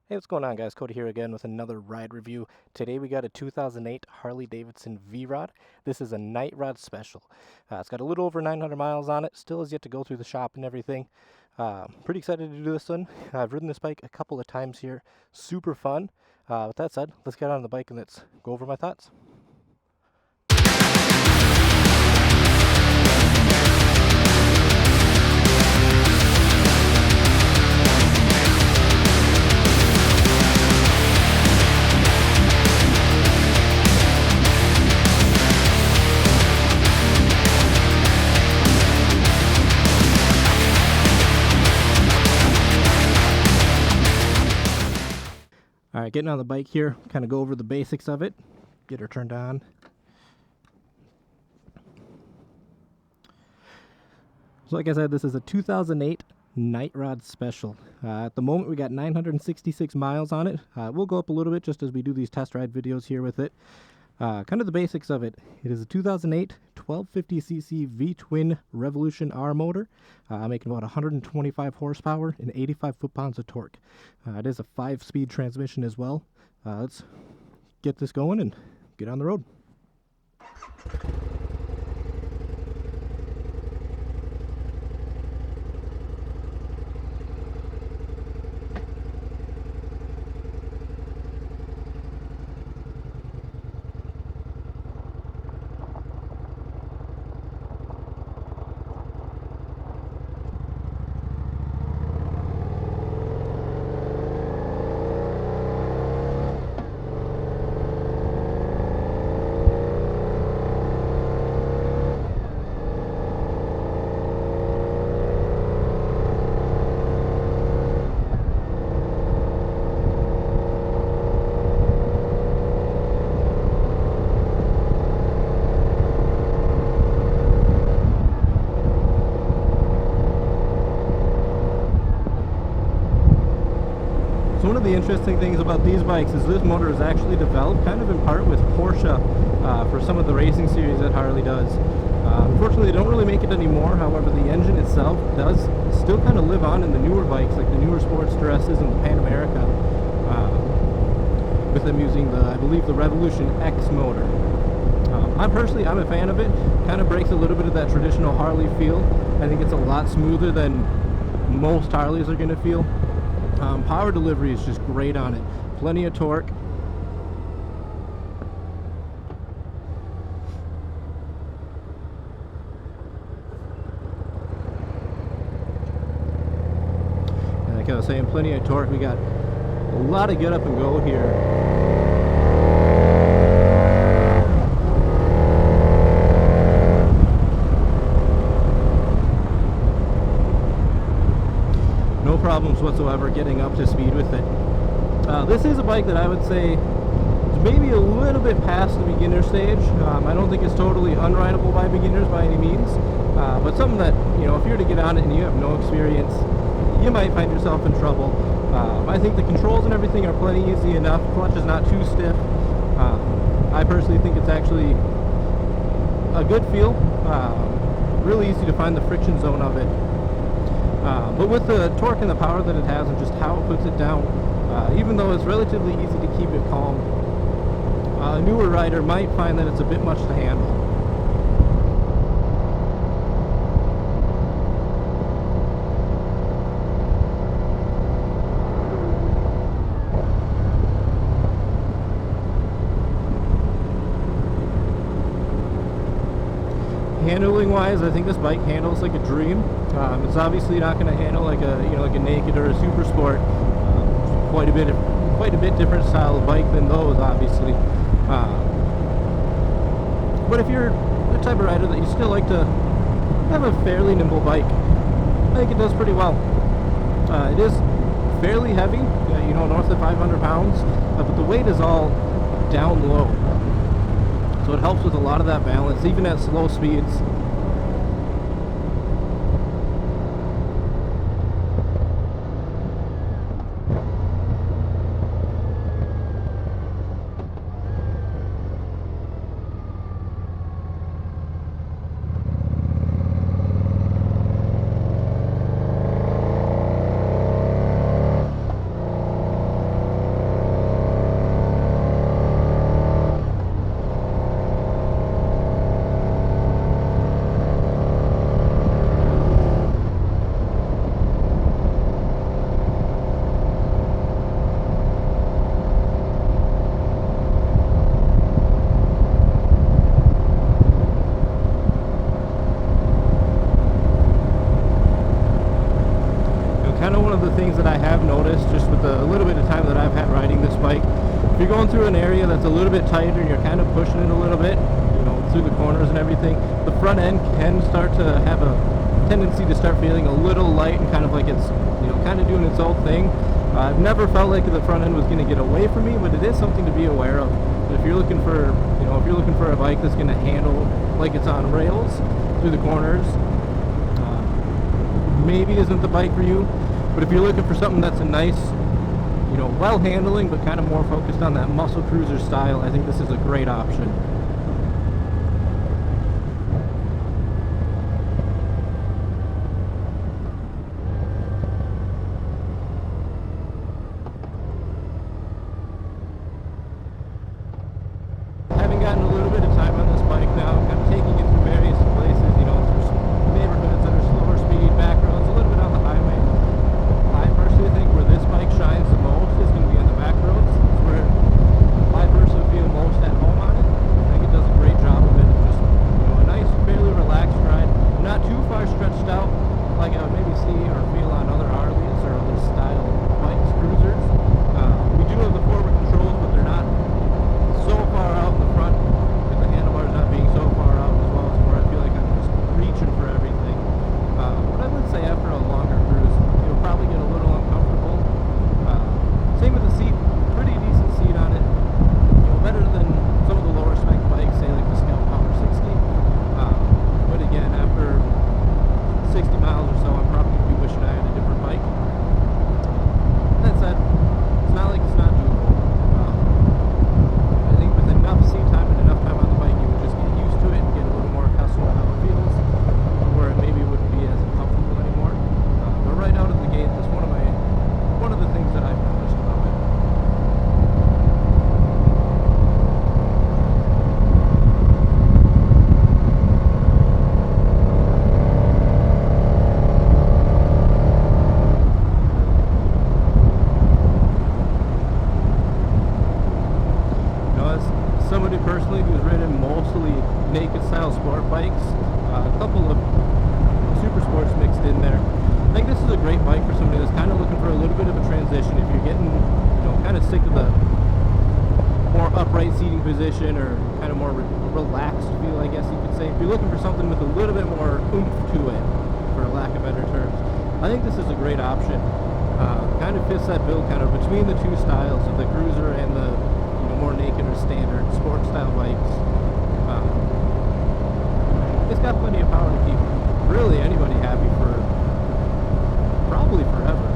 Hey, what's going on, guys? Cody here again with another ride review. Today we got a 2008 Harley Davidson VROD. This is a Night Rod Special. It's got a little over 900 miles on it. Still has yet to go through the shop and everything. Pretty excited to do this one. I've ridden this bike a couple of times here. Super fun. With that said, let's get on the bike and let's go over my thoughts. All right, getting on the bike here, kind of go over the basics of it. Get her turned on. So like I said, this is a 2008 Night Rod Special. At the moment, we got 966 miles on it. We'll go up a little bit just as we do these test ride videos here with it. Kind of the basics of it. It is a 2008 1250cc V-twin Revolution R motor, making about 125 horsepower and 85 foot-pounds of torque. It is a 5-speed transmission as well. Let's get this going and get on the road. So one of the interesting things about these bikes is this motor is actually developed kind of in part with Porsche for some of the racing series that Harley does. Unfortunately, they don't really make it anymore. However, the engine itself does still kind of live on in the newer bikes, like the newer Sportster S's and the Pan America, with them using the, I believe, the Revolution X motor. I'm a fan of it. Kind of breaks a little bit of that traditional Harley feel. I think it's a lot smoother than most Harleys are going to feel. Power delivery is just great on it. Plenty of torque. And like I was saying, plenty of torque. We got a lot of get up and go here. No problems whatsoever getting up to speed with it. This is a bike that I would say is maybe a little bit past the beginner stage. I don't think it's totally unrideable by beginners by any means, but something that, you know, if you're to get on it and you have no experience, you might find yourself in trouble. I think the controls and everything are plenty easy enough. Clutch is not too stiff. I personally think it's actually a good feel. Really easy to find the friction zone of it. But with the torque and the power that it has and just how it puts it down, even though it's relatively easy to keep it calm, a newer rider might find that it's a bit much to handle. Handling wise, I think this bike handles like a dream. It's obviously not going to handle like a like a Naked or a Super Sport. Quite a bit different style of bike than those, obviously. But if you're the type of rider that you still like to have a fairly nimble bike, I think it does pretty well. It is fairly heavy, north of 500 pounds, but the weight is all down low. So it helps with a lot of that balance, even at slow speeds. just with the little bit of time that I've had riding this bike. If you're going through an area that's a little bit tighter and you're kind of pushing it a little bit, you know, through the corners and everything, the front end can start to have a tendency to start feeling a little light and kind of like it's, you know, kind of doing its own thing. I've never felt like the front end was going to get away from me, but it is something to be aware of. If you're looking for, you know, if you're looking for a bike that's going to handle like it's on rails through the corners, maybe isn't the bike for you. But if you're looking for something that's a nice, you know, well handling, but kind of more focused on that muscle cruiser style, I think this is a great option. Having gotten a little bit of time on this bike now, kind of taking it through various places, you know, through neighborhoods that are slower speed, back roads, a little bit on the highway. I personally think where this bike shines the most is going to be on the back roads. It's where I personally feel most at home on it. I think it does a great job of it. Just, you know, a nice, fairly relaxed ride. Not too far stretched out like I would maybe see or feel on other Harleys or other style bikes, cruisers. We do have the forward controls, but they're not so far out in the front, with the handlebars not being so far out as well, as where I feel like I'm just reaching for everything. But I would say after a longer cruise, you'll probably get a little uncomfortable. Same with the seat, pretty decent seat on it. You know, better than some of the lower spec bikes, say like the Scout Power 60. But again, after 60 miles or so, I'm probably going to be wishing I had a different bike. That said, it's not like it's not doable. I think with enough seat time and enough time on the bike, you would just get used to it and get a little more accustomed to how it feels, where it maybe wouldn't be as uncomfortable anymore. But right out of the gate, that's one of the things that I've noticed about it. Somebody personally who's ridden mostly naked style sport bikes, a couple of super sports mixed in there. I think this is a great bike for somebody that's kind of looking for a little bit of a transition. If you're getting, you know, kind of sick of the more upright seating position or kind of more relaxed feel, I guess you could say. If you're looking for something with a little bit more oomph to it, for lack of better terms, I think this is a great option. Kind of fits that bill kind of between the two styles of the cruiser and the, you know, more naked or standard sport style bikes. It's got plenty of power to keep really anybody happy for probably forever.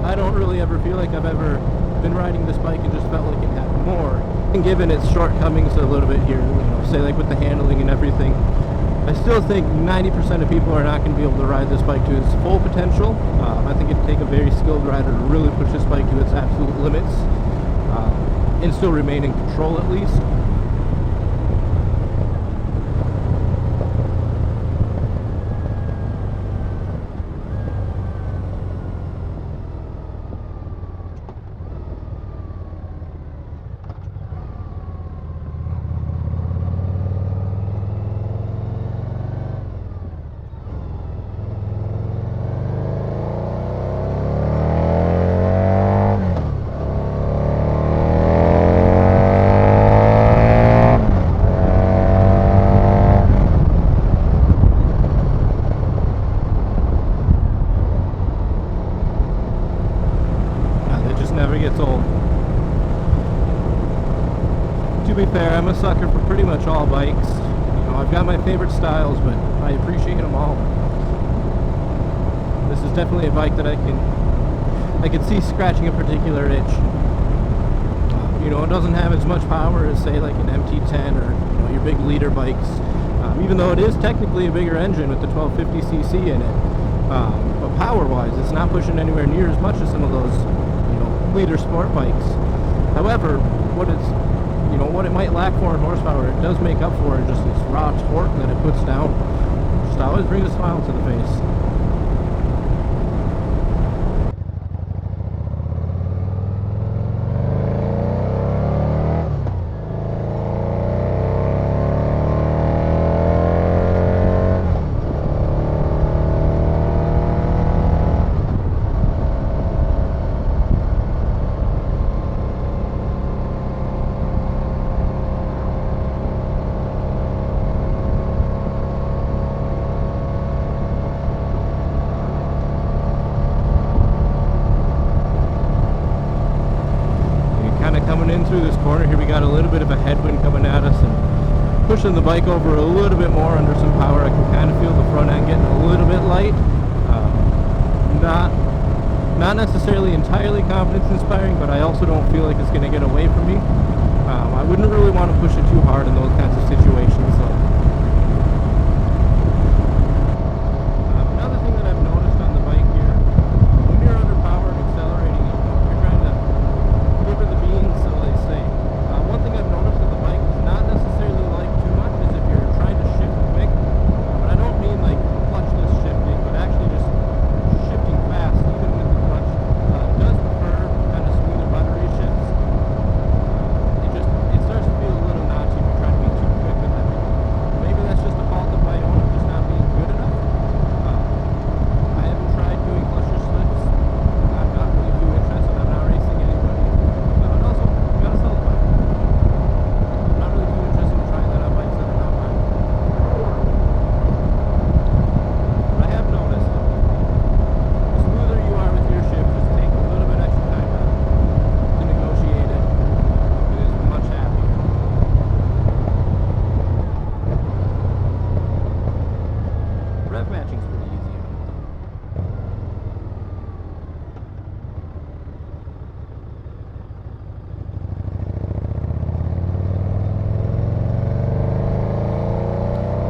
I don't really ever feel like I've ever been riding this bike and just felt like it had more. And given its shortcomings a little bit here, you know, say like with the handling and everything, I still think 90% of people are not going to be able to ride this bike to its full potential. I think it'd take a very skilled rider to really push this bike to its absolute limits and still remain in control at least. Gets old. To be fair, I'm a sucker for pretty much all bikes. You know, I've got my favorite styles, but I appreciate them all. This is definitely a bike that I can see scratching a particular itch. You know, it doesn't have as much power as say like an MT10 or, you know, your big leader bikes. Even though it is technically a bigger engine with the 1250cc in it, but power-wise, it's not pushing anywhere near as much as some of those leader sport bikes. However, what it might lack for in horsepower, it does make up for in just this raw torque that it puts down. Just always brings a smile to the face. turn the bike over a little bit more under some power, I can kind of feel the front end getting a little bit light. Not necessarily entirely confidence inspiring, but I also don't feel like it's going to get away from me. I wouldn't really want to push it too hard in those kinds of situations. So. Another thing that I've noticed on the bike here, when you're under power and accelerating, you're trying to deliver the beans, so they say. One thing I've noticed that the bike does not necessarily like too much is if you're trying to shift quick. But I don't mean like clutchless shifting, but actually just shifting fast, even with the clutch. It does prefer kind of smoother buttery shifts. It starts to feel a little notchy if you're trying to be too quick with that. Maybe that's just a fault of my own, just not being good enough. I haven't tried doing clutchless lifts. I'm not really too interested. I'm not racing anybody. And also, you gotta sell the bike. I'm not really too interested in trying that on bikes that are not mine. But I have noticed that the smoother you are with your shift, just take a little bit extra time to negotiate it. It is much happier. Rev matching's pretty easy on it though.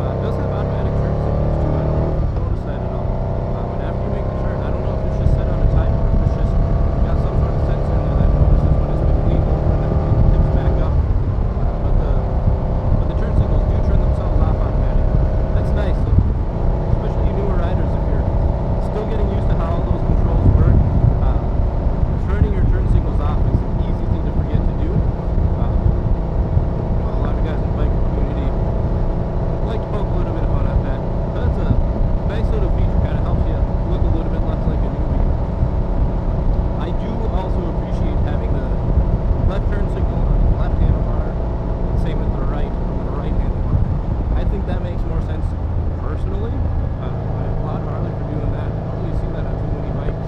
It does have automatic turn signals too. I don't know if you've noticed that at all. But after you make the turn, I don't know if it's just set on a timer or if it's just got some sort of sensor in there that notices when it's been leaned over and then it tips back up. But the turn signals do turn themselves off automatically. That's nice, especially you newer riders. If you're still getting used to how all those controls work, turning your turn signals off is an easy thing to forget to do. A lot of guys in the bike community like to poke a little bit of fun at that. But that's a nice little feature, kind of helps you look a little bit less like a newbie. I do also appreciate having the left turn signal on the left handlebar, same with the right on the right handlebar. I think that makes more sense personally. I applaud Harley for doing that. I don't really see that on too many bikes.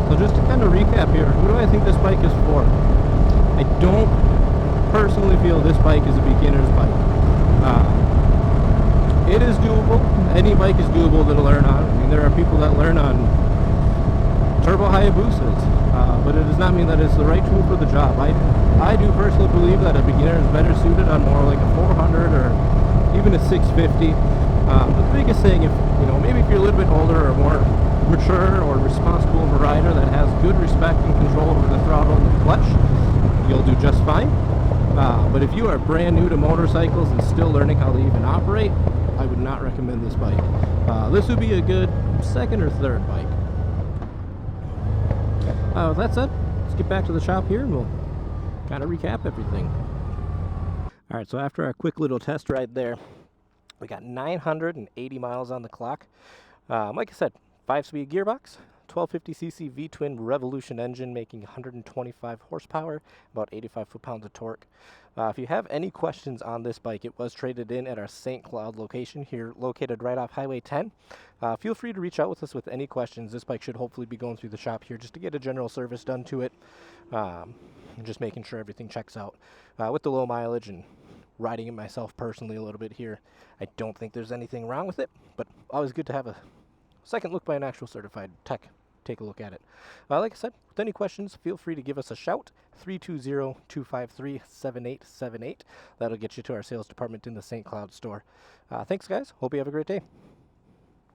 So just to kind of recap here, who do I think this bike is for? I don't personally feel this bike is a beginner's bike. It is doable. Any bike is doable to learn on. I mean, there are people that learn on turbo Hayabusas, but it does not mean that it's the right tool for the job. I do personally believe that a beginner is better suited on more like a 400 or even a 650. But the biggest thing, maybe if you're a little bit older or more mature or responsible of a rider that has good respect and control over the throttle and the clutch, you'll do just fine. But if you are brand new to motorcycles and still learning how to even operate, I would not recommend this bike. This would be a good second or third bike. With that said, let's get back to the shop here and we'll kind of recap everything. Alright, so after our quick little test ride there, we got 980 miles on the clock. Like I said, 5-speed gearbox, 1250cc V-twin Revolution engine making 125 horsepower, about 85 foot-pounds of torque. If you have any questions on this bike, it was traded in at our St. Cloud location here, located right off Highway 10. Feel free to reach out with us with any questions. This bike should hopefully be going through the shop here just to get a general service done to it. Just making sure everything checks out. With the low mileage and riding it myself personally a little bit here, I don't think there's anything wrong with it, but always good to have a second look by an actual certified tech. Take a look at it. Like I said, with any questions, feel free to give us a shout. 320-253-7878. That'll get you to our sales department in the St. Cloud store. Thanks, guys. Hope you have a great day.